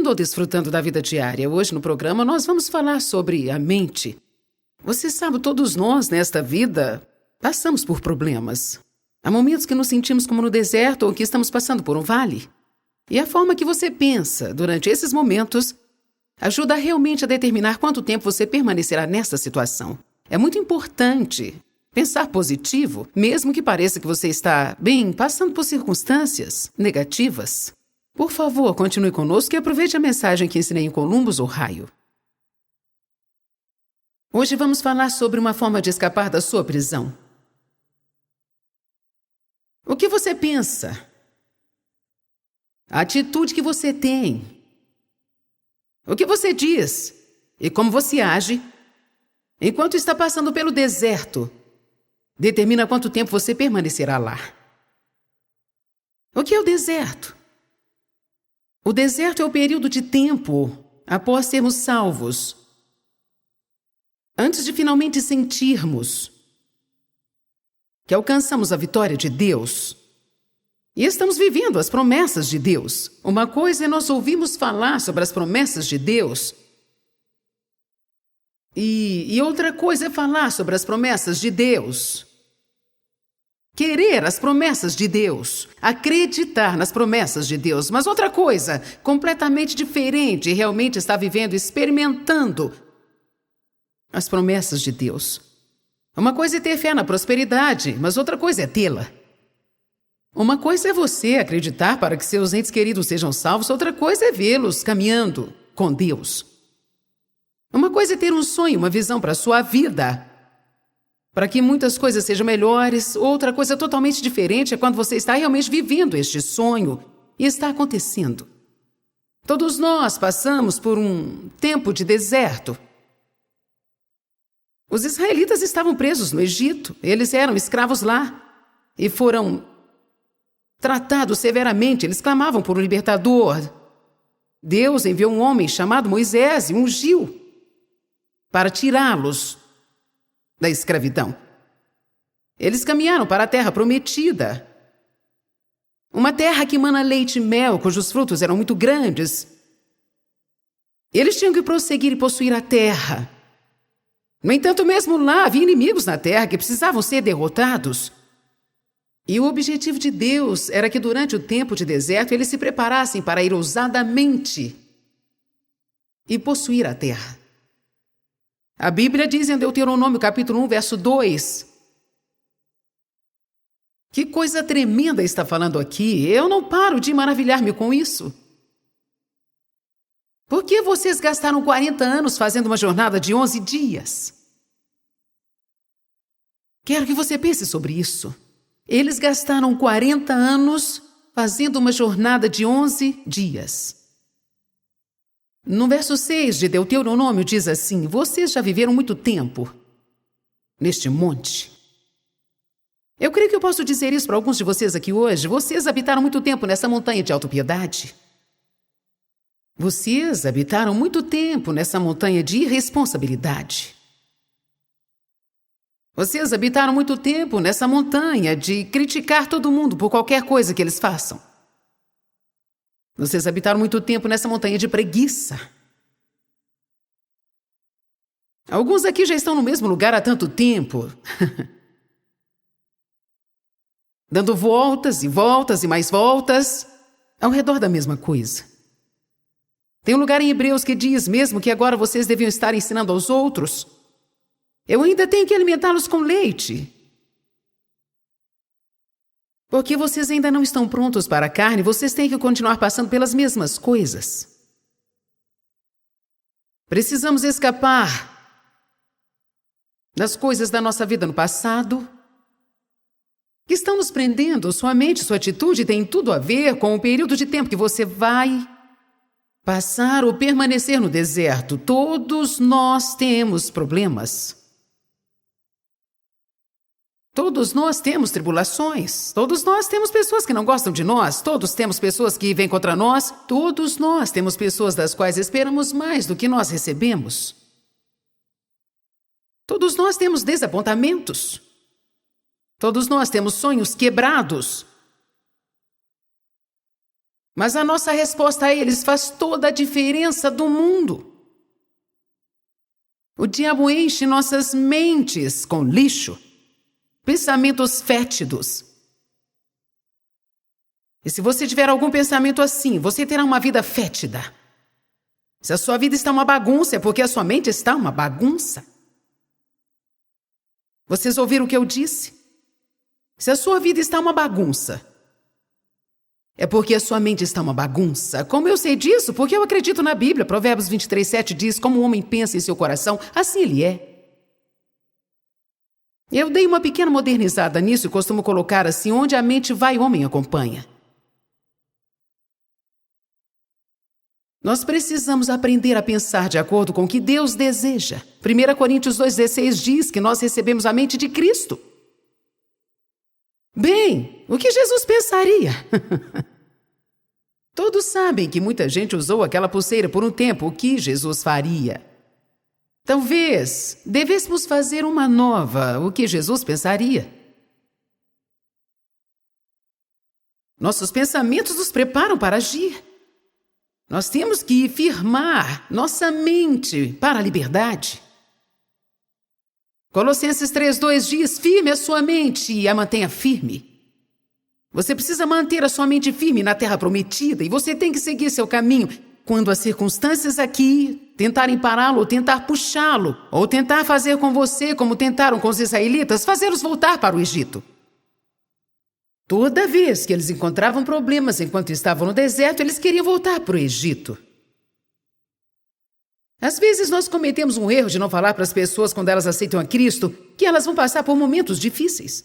ou desfrutando da vida diária? Hoje no programa nós vamos falar sobre a mente. Você sabe, todos nós nesta vida passamos por problemas. Há momentos que nos sentimos como no deserto ou que estamos passando por um vale. E a forma que você pensa durante esses momentos ajuda realmente a determinar quanto tempo você permanecerá nessa situação. É muito importante pensar positivo, mesmo que pareça que você está, passando por circunstâncias negativas. Por favor, continue conosco e aproveite a mensagem que ensinei em Columbus, Ohio. Hoje vamos falar sobre uma forma de escapar da sua prisão. O que você pensa? A atitude que você tem? O que você diz? E como você age? Enquanto está passando pelo deserto, determina quanto tempo você permanecerá lá. O que é o deserto? O deserto é o período de tempo após sermos salvos, antes de finalmente sentirmos que alcançamos a vitória de Deus e estamos vivendo as promessas de Deus. Uma coisa é nós ouvirmos falar sobre as promessas de Deus e outra coisa é falar sobre as promessas de Deus. Querer as promessas de Deus, acreditar nas promessas de Deus, mas outra coisa completamente diferente, realmente está vivendo, experimentando as promessas de Deus. Uma coisa é ter fé na prosperidade, mas outra coisa é tê-la. Uma coisa é você acreditar para que seus entes queridos sejam salvos, outra coisa é vê-los caminhando com Deus. Uma coisa é ter um sonho, uma visão para a sua vida, para que muitas coisas sejam melhores. Outra coisa totalmente diferente é quando você está realmente vivendo este sonho e está acontecendo. Todos nós passamos por um tempo de deserto. Os israelitas estavam presos no Egito. Eles eram escravos lá e foram tratados severamente. Eles clamavam por um libertador. Deus enviou um homem chamado Moisés e ungiu para tirá-los da escravidão. Eles caminharam para a terra prometida. Uma terra que mana leite e mel, cujos frutos eram muito grandes. Eles tinham que prosseguir e possuir a terra. No entanto, mesmo lá, havia inimigos na terra que precisavam ser derrotados. E o objetivo de Deus era que durante o tempo de deserto eles se preparassem para ir ousadamente e possuir a terra. A Bíblia diz em Deuteronômio capítulo 1, verso 2. Que coisa tremenda está falando aqui. Eu não paro de maravilhar-me com isso. Por que vocês gastaram 40 anos fazendo uma jornada de 11 dias? Quero que você pense sobre isso. Eles gastaram 40 anos fazendo uma jornada de 11 dias. No verso 6 de Deuteronômio diz assim: vocês já viveram muito tempo neste monte. Eu creio que eu posso dizer isso para alguns de vocês aqui hoje. Vocês habitaram muito tempo nessa montanha de autopiedade. Vocês habitaram muito tempo nessa montanha de irresponsabilidade. Vocês habitaram muito tempo nessa montanha de criticar todo mundo por qualquer coisa que eles façam. Vocês habitaram muito tempo nessa montanha de preguiça. Alguns aqui já estão no mesmo lugar há tanto tempo. Dando voltas e voltas e mais voltas ao redor da mesma coisa. Tem um lugar em Hebreus que diz mesmo que agora vocês deviam estar ensinando aos outros. Eu ainda tenho que alimentá-los com leite. Porque vocês ainda não estão prontos para a carne, vocês têm que continuar passando pelas mesmas coisas. Precisamos escapar das coisas da nossa vida no passado que estão nos prendendo. Sua mente, sua atitude tem tudo a ver com o período de tempo que você vai passar ou permanecer no deserto. Todos nós temos problemas. Todos nós temos tribulações. Todos nós temos pessoas que não gostam de nós. Todos temos pessoas que vêm contra nós. Todos nós temos pessoas das quais esperamos mais do que nós recebemos. Todos nós temos desapontamentos. Todos nós temos sonhos quebrados. Mas a nossa resposta a eles faz toda a diferença do mundo. O diabo enche nossas mentes com lixo, pensamentos fétidos. E se você tiver algum pensamento assim, você terá uma vida fétida. Se a sua vida está uma bagunça, é porque a sua mente está uma bagunça. Vocês ouviram o que eu disse? Se a sua vida está uma bagunça, é porque a sua mente está uma bagunça. Como eu sei disso? Porque eu acredito na Bíblia. Provérbios 23:7 diz, como o homem pensa em seu coração, assim ele é. Eu dei uma pequena modernizada nisso e costumo colocar assim, onde a mente vai, o homem acompanha. Nós precisamos aprender a pensar de acordo com o que Deus deseja. 1 Coríntios 2,16 diz que nós recebemos a mente de Cristo. Bem, o que Jesus pensaria? Todos sabem que muita gente usou aquela pulseira por um tempo. O que Jesus faria? Talvez devêssemos fazer uma nova. O que Jesus pensaria? Nossos pensamentos nos preparam para agir. Nós temos que firmar nossa mente para a liberdade. Colossenses 3:2 diz, firme a sua mente e a mantenha firme. Você precisa manter a sua mente firme na terra prometida e você tem que seguir seu caminho. Quando as circunstâncias aqui tentarem pará-lo, ou tentar puxá-lo, ou tentar fazer com você como tentaram com os israelitas, fazê-los voltar para o Egito. Toda vez que eles encontravam problemas enquanto estavam no deserto, eles queriam voltar para o Egito. Às vezes nós cometemos um erro de não falar para as pessoas quando elas aceitam a Cristo que elas vão passar por momentos difíceis.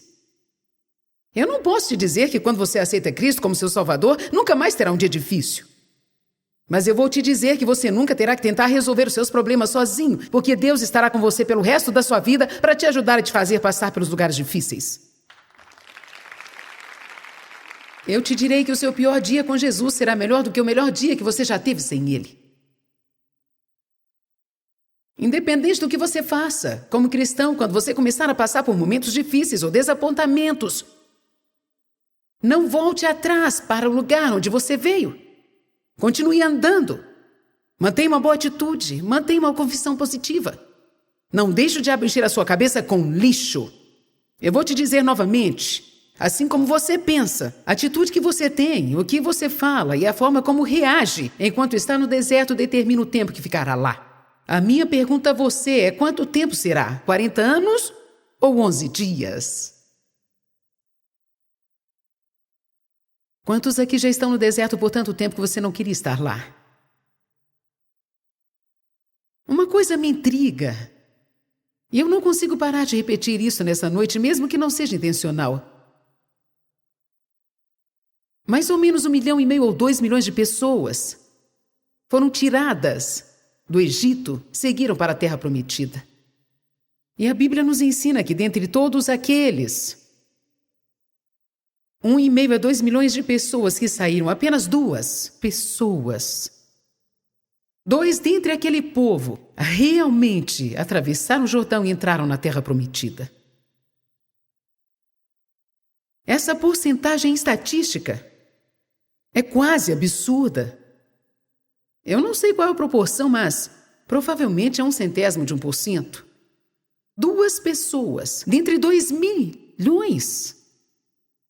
Eu não posso te dizer que quando você aceita Cristo como seu Salvador, nunca mais terá um dia difícil. Mas eu vou te dizer que você nunca terá que tentar resolver os seus problemas sozinho, porque Deus estará com você pelo resto da sua vida para te ajudar a te fazer passar pelos lugares difíceis. Eu te direi que o seu pior dia com Jesus será melhor do que o melhor dia que você já teve sem Ele. Independente do que você faça, como cristão, quando você começar a passar por momentos difíceis ou desapontamentos, não volte atrás para o lugar onde você veio. Continue andando. Mantenha uma boa atitude, mantenha uma confissão positiva. Não deixe o diabo encher a sua cabeça com lixo. Eu vou te dizer novamente. Assim como você pensa, a atitude que você tem, o que você fala e a forma como reage enquanto está no deserto determina o tempo que ficará lá. A minha pergunta a você é quanto tempo será? 40 anos ou 11 dias? Quantos aqui já estão no deserto por tanto tempo que você não queria estar lá? Uma coisa me intriga. E eu não consigo parar de repetir isso nessa noite, mesmo que não seja intencional. Mais ou menos 1,5 milhão ou 2 milhões de pessoas foram tiradas do Egito, seguiram para a Terra Prometida. E a Bíblia nos ensina que dentre todos aqueles, 1,5 a 2 milhões de pessoas que saíram, apenas 2 pessoas, 2 dentre aquele povo, realmente atravessaram o Jordão e entraram na Terra Prometida. Essa porcentagem estatística é quase absurda. Eu não sei qual é a proporção, mas provavelmente é 0,01%. 2 pessoas, dentre 2 milhões.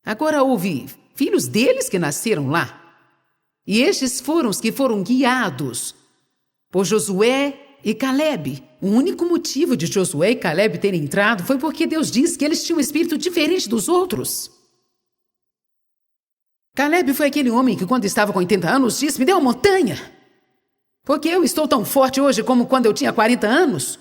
Agora houve filhos deles que nasceram lá. E estes foram os que foram guiados por Josué e Calebe. O único motivo de Josué e Calebe terem entrado foi porque Deus disse que eles tinham um espírito diferente dos outros. Calebe foi aquele homem que, quando estava com 80 anos, disse, me dê uma montanha. Porque eu estou tão forte hoje como quando eu tinha 40 anos.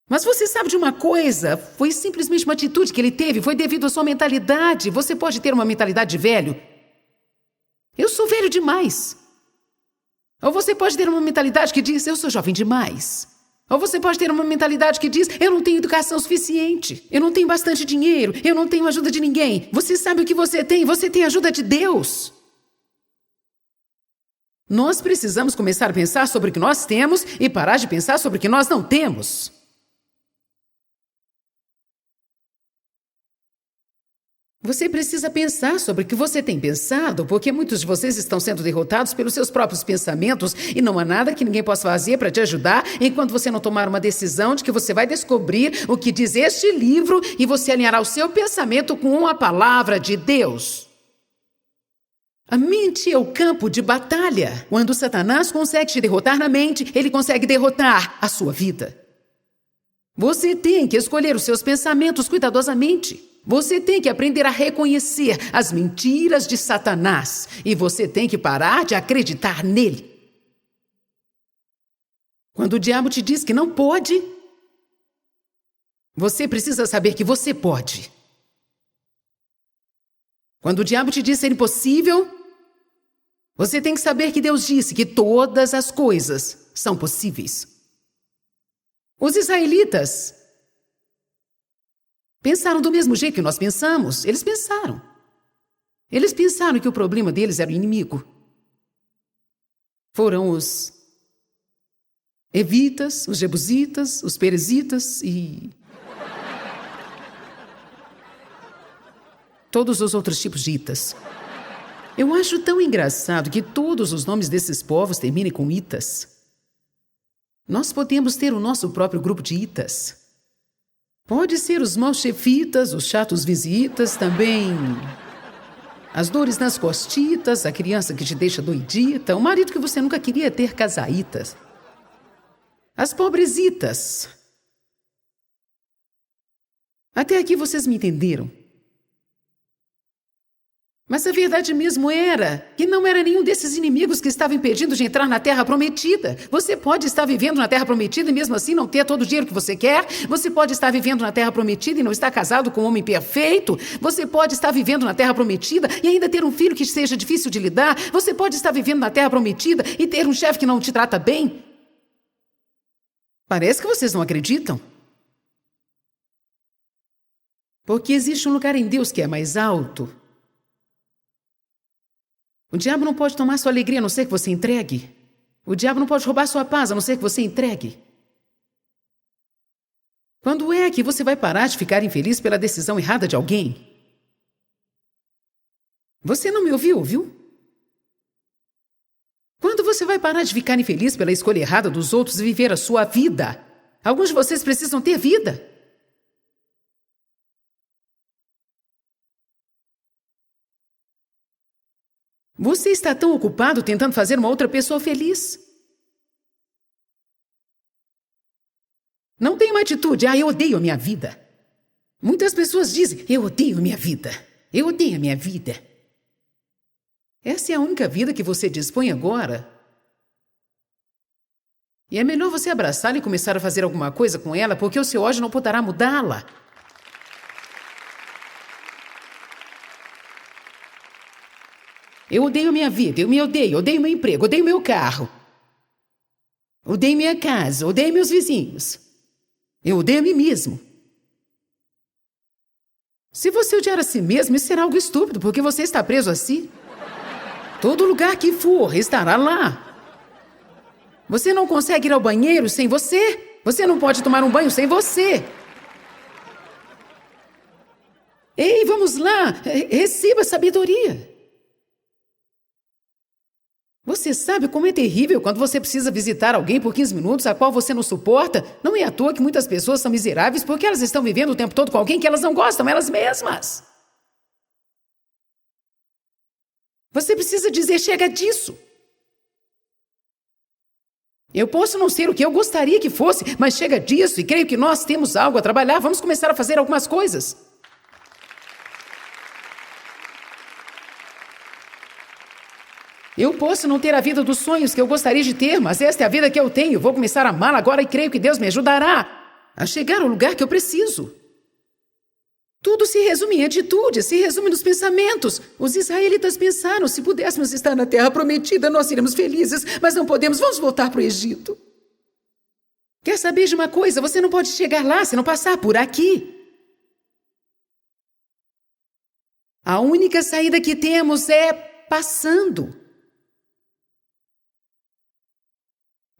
Mas você sabe de uma coisa? Foi simplesmente uma atitude que ele teve, foi devido à sua mentalidade. Você pode ter uma mentalidade de velho. Eu sou velho demais. Ou você pode ter uma mentalidade que diz, eu sou jovem demais. Ou você pode ter uma mentalidade que diz, eu não tenho educação suficiente, eu não tenho bastante dinheiro, eu não tenho ajuda de ninguém. Você sabe o que você tem a ajuda de Deus. Nós precisamos começar a pensar sobre o que nós temos e parar de pensar sobre o que nós não temos. Você precisa pensar sobre o que você tem pensado, porque muitos de vocês estão sendo derrotados pelos seus próprios pensamentos e não há nada que ninguém possa fazer para te ajudar enquanto você não tomar uma decisão de que você vai descobrir o que diz este livro e você alinhará o seu pensamento com a palavra de Deus. A mente é o campo de batalha. Quando Satanás consegue te derrotar na mente, ele consegue derrotar a sua vida. Você tem que escolher os seus pensamentos cuidadosamente. Você tem que aprender a reconhecer as mentiras de Satanás. E você tem que parar de acreditar nele. Quando o diabo te diz que não pode, você precisa saber que você pode. Quando o diabo te diz ser impossível, você tem que saber que Deus disse que todas as coisas são possíveis. Os israelitas pensaram do mesmo jeito que nós pensamos. Eles pensaram que o problema deles era o inimigo. Foram os evitas, os jebusitas, os perezitas e todos os outros tipos de itas. Eu acho tão engraçado que todos os nomes desses povos terminem com itas. Nós podemos ter o nosso próprio grupo de itas. Pode ser os maus chefitas, os chatos visitas, também as dores nas costitas, a criança que te deixa doidita, o marido que você nunca queria ter, casaitas. As pobresitas. Até aqui vocês me entenderam. Mas a verdade mesmo era que não era nenhum desses inimigos que estava impedindo de entrar na Terra Prometida. Você pode estar vivendo na Terra Prometida e mesmo assim não ter todo o dinheiro que você quer. Você pode estar vivendo na Terra Prometida e não estar casado com um homem perfeito. Você pode estar vivendo na Terra Prometida e ainda ter um filho que seja difícil de lidar. Você pode estar vivendo na Terra Prometida e ter um chefe que não te trata bem. Parece que vocês não acreditam. Porque existe um lugar em Deus que é mais alto. O diabo não pode tomar sua alegria a não ser que você entregue. O diabo não pode roubar sua paz a não ser que você entregue. Quando é que você vai parar de ficar infeliz pela decisão errada de alguém? Você não me ouviu, viu? Quando você vai parar de ficar infeliz pela escolha errada dos outros e viver a sua vida? Alguns de vocês precisam ter vida. Você está tão ocupado tentando fazer uma outra pessoa feliz. Não tem uma atitude, eu odeio a minha vida. Muitas pessoas dizem, eu odeio a minha vida. Eu odeio a minha vida. Essa é a única vida que você dispõe agora. E é melhor você abraçá-la e começar a fazer alguma coisa com ela, porque o seu ódio não poderá mudá-la. Eu odeio minha vida, eu me odeio meu emprego, odeio meu carro. Odeio minha casa, odeio meus vizinhos. Eu odeio a mim mesmo. Se você odiar a si mesmo, isso será algo estúpido, porque você está preso a si. Todo lugar que for, estará lá. Você não consegue ir ao banheiro sem você. Você não pode tomar um banho sem você. Ei, vamos lá, receba sabedoria. Você sabe como é terrível quando você precisa visitar alguém por 15 minutos a qual você não suporta? Não é à toa que muitas pessoas são miseráveis porque elas estão vivendo o tempo todo com alguém que elas não gostam, elas mesmas. Você precisa dizer, chega disso. Eu posso não ser o que eu gostaria que fosse, mas chega disso e creio que nós temos algo a trabalhar. Vamos começar a fazer algumas coisas. Eu posso não ter a vida dos sonhos que eu gostaria de ter, mas esta é a vida que eu tenho. Vou começar a amá-la agora e creio que Deus me ajudará a chegar ao lugar que eu preciso. Tudo se resume em atitude, se resume nos pensamentos. Os israelitas pensaram, se pudéssemos estar na terra prometida, nós seríamos felizes, mas não podemos, vamos voltar para o Egito. Quer saber de uma coisa? Você não pode chegar lá se não passar por aqui. A única saída que temos é passando.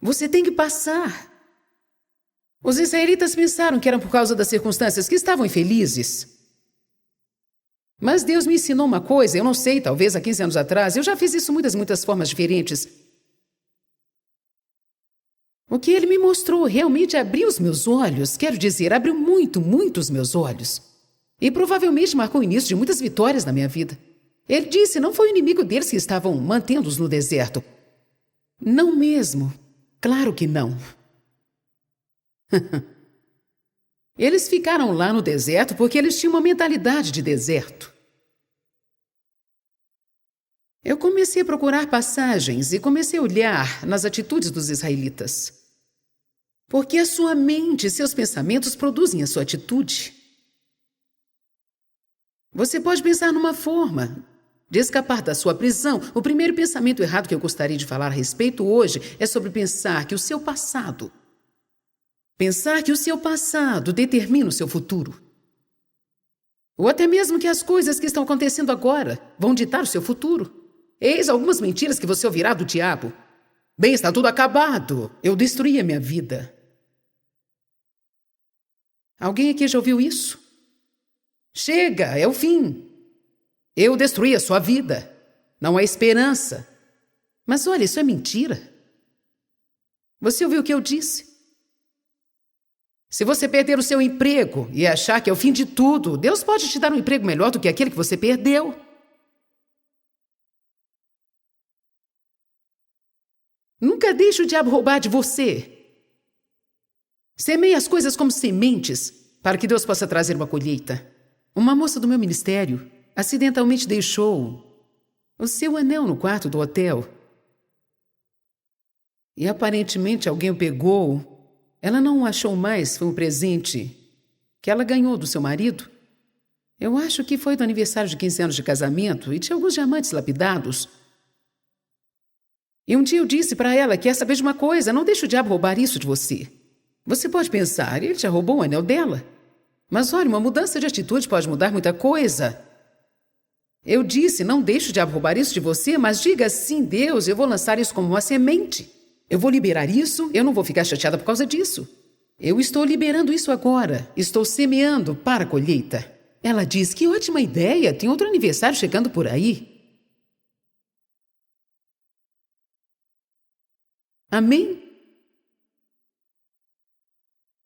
Você tem que passar. Os israelitas pensaram que era por causa das circunstâncias que estavam infelizes. Mas Deus me ensinou uma coisa, eu não sei, talvez há 15 anos atrás, eu já fiz isso muitas formas diferentes. O que ele me mostrou realmente abriu os meus olhos, quero dizer, abriu muito os meus olhos. E provavelmente marcou o início de muitas vitórias na minha vida. Ele disse, não foi o inimigo deles que estavam mantendo-os no deserto. Não mesmo. Claro que não. Eles ficaram lá no deserto porque eles tinham uma mentalidade de deserto. Eu comecei a procurar passagens e comecei a olhar nas atitudes dos israelitas. Porque a sua mente e seus pensamentos produzem a sua atitude. Você pode pensar numa forma de escapar da sua prisão. O primeiro pensamento errado que eu gostaria de falar a respeito hoje é sobre pensar que o seu passado determina o seu futuro. Ou até mesmo que as coisas que estão acontecendo agora vão ditar o seu futuro. Eis algumas mentiras que você ouvirá do diabo. Bem, está tudo acabado. Eu destruí a minha vida. Alguém aqui já ouviu isso? Chega, é o fim. Eu destruí a sua vida. Não há esperança. Mas olha, isso é mentira. Você ouviu o que eu disse? Se você perder o seu emprego e achar que é o fim de tudo, Deus pode te dar um emprego melhor do que aquele que você perdeu. Nunca deixe o diabo roubar de você. Semeie as coisas como sementes para que Deus possa trazer uma colheita. Uma moça do meu ministério acidentalmente deixou o seu anel no quarto do hotel. E aparentemente alguém o pegou. Ela não o achou mais, foi um presente que ela ganhou do seu marido. Eu acho que foi do aniversário de 15 anos de casamento e tinha alguns diamantes lapidados. E um dia eu disse para ela, quer saber de uma coisa, não deixe o diabo roubar isso de você. Você pode pensar, ele já roubou o anel dela. Mas olha, uma mudança de atitude pode mudar muita coisa. Eu disse, não deixe o diabo roubar isso de você, mas diga sim, Deus, eu vou lançar isso como uma semente. Eu vou liberar isso, eu não vou ficar chateada por causa disso. Eu estou liberando isso agora, estou semeando para a colheita. Ela diz, que ótima ideia, tem outro aniversário chegando por aí. Amém?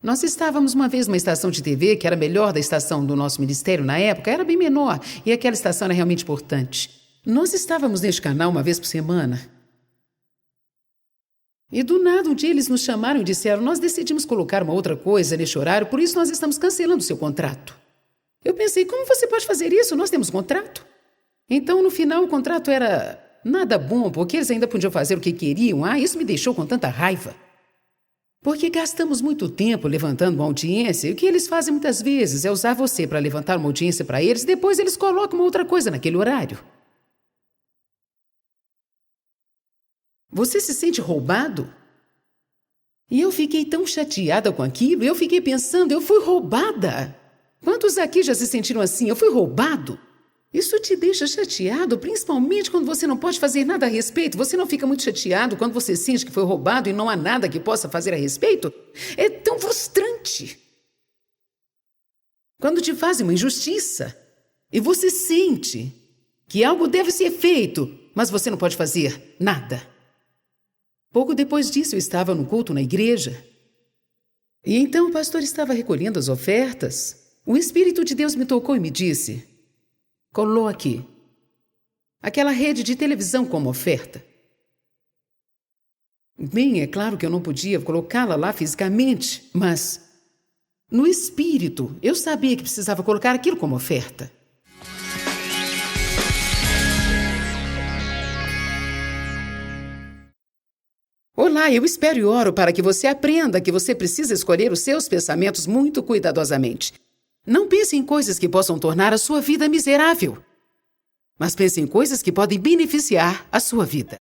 Nós estávamos uma vez numa estação de TV que era melhor da estação do nosso ministério na época, era bem menor, e aquela estação era realmente importante. Nós estávamos neste canal uma vez por semana. E do nada um dia eles nos chamaram e disseram, nós decidimos colocar uma outra coisa neste horário, por isso nós estamos cancelando o seu contrato. Eu pensei, como você pode fazer isso? Nós temos contrato. Então no final o contrato era nada bom, porque eles ainda podiam fazer o que queriam. Isso me deixou com tanta raiva. Porque gastamos muito tempo levantando uma audiência e o que eles fazem muitas vezes é usar você para levantar uma audiência para eles e depois eles colocam uma outra coisa naquele horário. Você se sente roubado? E eu fiquei tão chateada com aquilo, eu fiquei pensando, eu fui roubada. Quantos aqui já se sentiram assim? Eu fui roubado? Isso te deixa chateado, principalmente quando você não pode fazer nada a respeito. Você não fica muito chateado quando você sente que foi roubado e não há nada que possa fazer a respeito? É tão frustrante. Quando te fazem uma injustiça e você sente que algo deve ser feito, mas você não pode fazer nada. Pouco depois disso, eu estava num culto na igreja. E então o pastor estava recolhendo as ofertas. O Espírito de Deus me tocou e me disse, coloque aquela rede de televisão como oferta. Bem, é claro que eu não podia colocá-la lá fisicamente, mas no espírito eu sabia que precisava colocar aquilo como oferta. Olá, eu espero e oro para que você aprenda que você precisa escolher os seus pensamentos muito cuidadosamente. Não pense em coisas que possam tornar a sua vida miserável, mas pense em coisas que podem beneficiar a sua vida.